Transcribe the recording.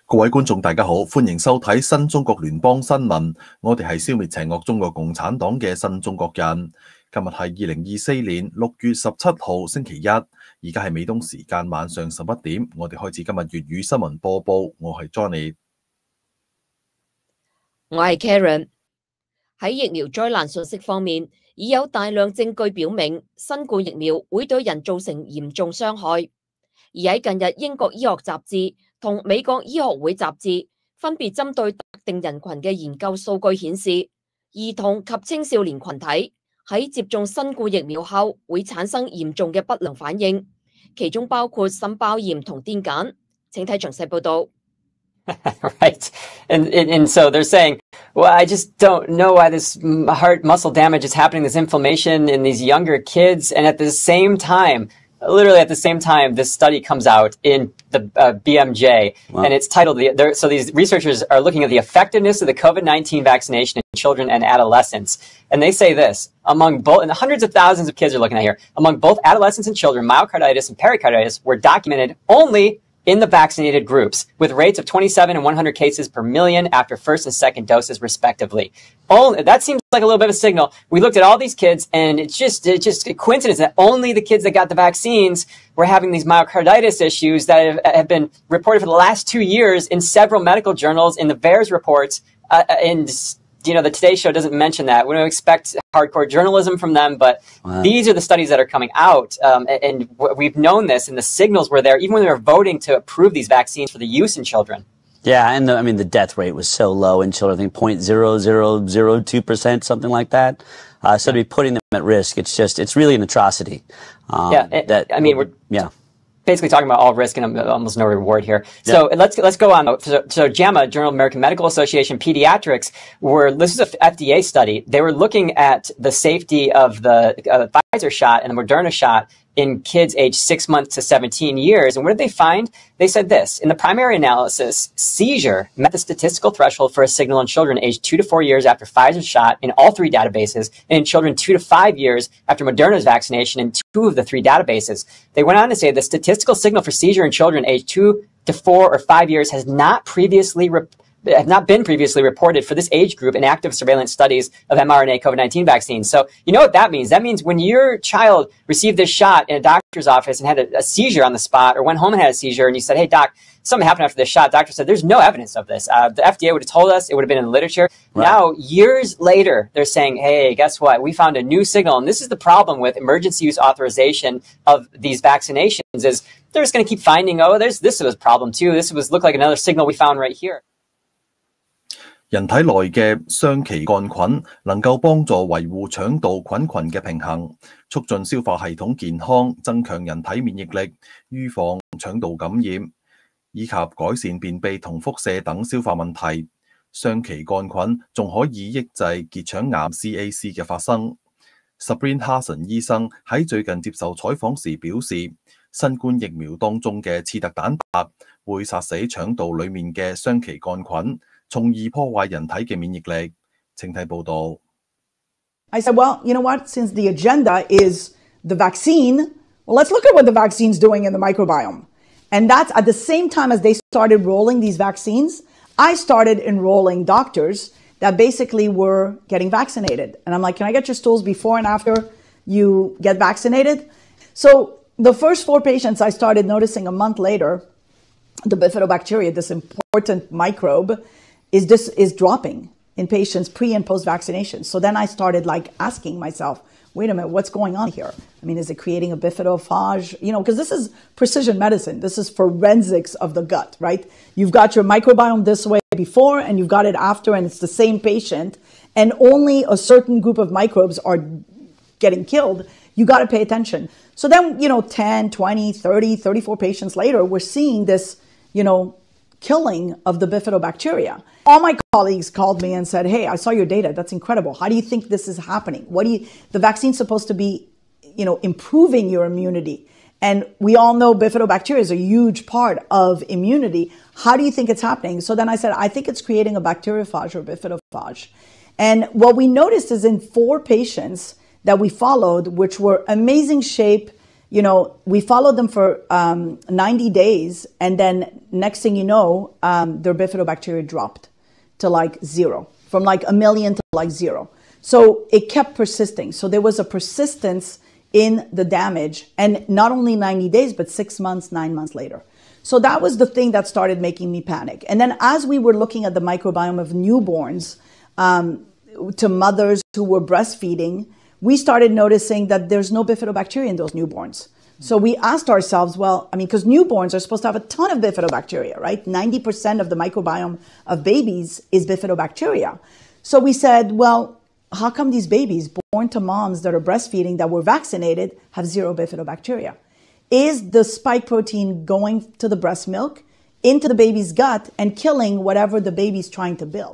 各位觀眾大家好，歡迎收睇新中國聯邦新聞。我哋係消滅邪惡中國共產黨嘅新中國人。今日係2024年6月17號星期一，而家係美東時間晚上11點。我哋開始今日粵語新聞播報。我係 Johnny， 我係 Karen。喺疫苗災難信息方面，已有大量證據表明新冠疫苗會對人造成嚴重傷害。而喺近日，英國醫學雜誌同美國醫學會雜誌分別針對特定人群嘅研究數據顯示，兒童及青少年群體喺接種新冠疫苗後會產生嚴重嘅不良反應，其中包括心包炎同癲癇。請睇詳細報道。Right. And so they're saying, well, I just don't know why this heart muscle damage is happening, this inflammation in these younger kids. And at the same time, literally at the same time, this study comes out in the BMJ, wow. And it's titled, so these researchers are looking at the effectiveness of the COVID-19 vaccination in children and adolescents. And they say this, among both, and hundreds of thousands of kids are looking at here, among both adolescents and children, myocarditis and pericarditis were documented only in the vaccinated groups, with rates of 27 and 100 cases per million after first and second doses, respectively. That seems like a little bit of a signal. We looked at all these kids, and it's just a coincidence that only the kids that got the vaccines were having these myocarditis issues that have been reported for the last 2 years in several medical journals, in the VAERS reports, and the Today Show doesn't mention that. We don't expect hardcore journalism from them, but wow. These are the studies that are coming out. And we've known this, and the signals were there, even when they were voting to approve these vaccines for the use in children. Yeah, and the death rate was so low in children, I think 0.0002%, something like that. So to be putting them at risk, it's really an atrocity. We're basically talking about all risk and almost no reward here. Yeah. So let's go on. So JAMA, Journal of American Medical Association Pediatrics, this is an FDA study. They were looking at the safety of the Pfizer shot and the Moderna shot in kids aged 6 months to 17 years. And what did they find? They said this: in the primary analysis, seizure met the statistical threshold for a signal in children aged 2 to 4 years after Pfizer's shot in all 3 databases, and in children 2 to 5 years after Moderna's vaccination in 2 of the 3 databases. They went on to say the statistical signal for seizure in children aged 2 to 4 or 5 years have not been previously reported for this age group in active surveillance studies of mRNA COVID-19 vaccines. So you know what that means? That means when your child received this shot in a doctor's office and had a seizure on the spot, or went home and had a seizure, and you said, hey, doc, something happened after this shot. Doctor said, there's no evidence of this. The FDA would have told us. It would have been in the literature. Right. Now, years later, they're saying, hey, guess what? We found a new signal. And this is the problem with emergency use authorization of these vaccinations, is they're just going to keep finding, this was a problem too. This looked like another signal we found right here. 人體內嘅雙歧桿菌能夠幫助維護腸道菌群嘅平衡，促進消化系統健康，增強人體免疫力，預防腸道感染，以及改善便秘同腹瀉等消化問題。雙歧桿菌仲可以抑制結腸癌 CAC 嘅發生。Sabrina Hassan 醫生喺最近接受採訪時表示，新冠疫苗當中嘅刺突蛋白會殺死腸道裡面嘅雙歧桿菌，從而破壞人體嘅免疫力。請睇報道。I said, well, you know what? Since the agenda is the vaccine, well, let's look at what the vaccine's doing in the microbiome. And that's at the same time as they started rolling these vaccines, I started enrolling doctors that basically were getting vaccinated. And I'm like, can I get your stools before and after you get vaccinated? So the first 4 patients I started noticing a month later, the bifidobacteria, this important microbe, is dropping in patients pre and post vaccination. So then I started asking myself, wait a minute, what's going on here? I mean, is it creating a bifidophage? Because this is precision medicine. This is forensics of the gut, right? You've got your microbiome this way before and you've got it after, and it's the same patient, and only a certain group of microbes are getting killed. You got to pay attention. So then, 10, 20, 30, 34 patients later, we're seeing this, killing of the bifidobacteria. All my colleagues called me and said, hey, I saw your data. That's incredible. How do you think this is happening? The vaccine's supposed to be, improving your immunity. And we all know bifidobacteria is a huge part of immunity. How do you think it's happening? So then I said, I think it's creating a bacteriophage or bifidophage. And what we noticed is in 4 patients that we followed, which were amazing shape, we followed them for 90 days. And then next thing you know, their bifidobacteria dropped to like 0, from like 1 million to like 0. So it kept persisting. So there was a persistence in the damage, and not only 90 days, but 6 months, 9 months later. So that was the thing that started making me panic. And then as we were looking at the microbiome of newborns, to mothers who were breastfeeding, we started noticing that there's no bifidobacteria in those newborns. So we asked ourselves, well, I mean, because newborns are supposed to have a ton of bifidobacteria, right? 90% of the microbiome of babies is bifidobacteria. So we said, well, how come these babies born to moms that are breastfeeding that were vaccinated have 0 bifidobacteria? Is the spike protein going to the breast milk, into the baby's gut, and killing whatever the baby's trying to build?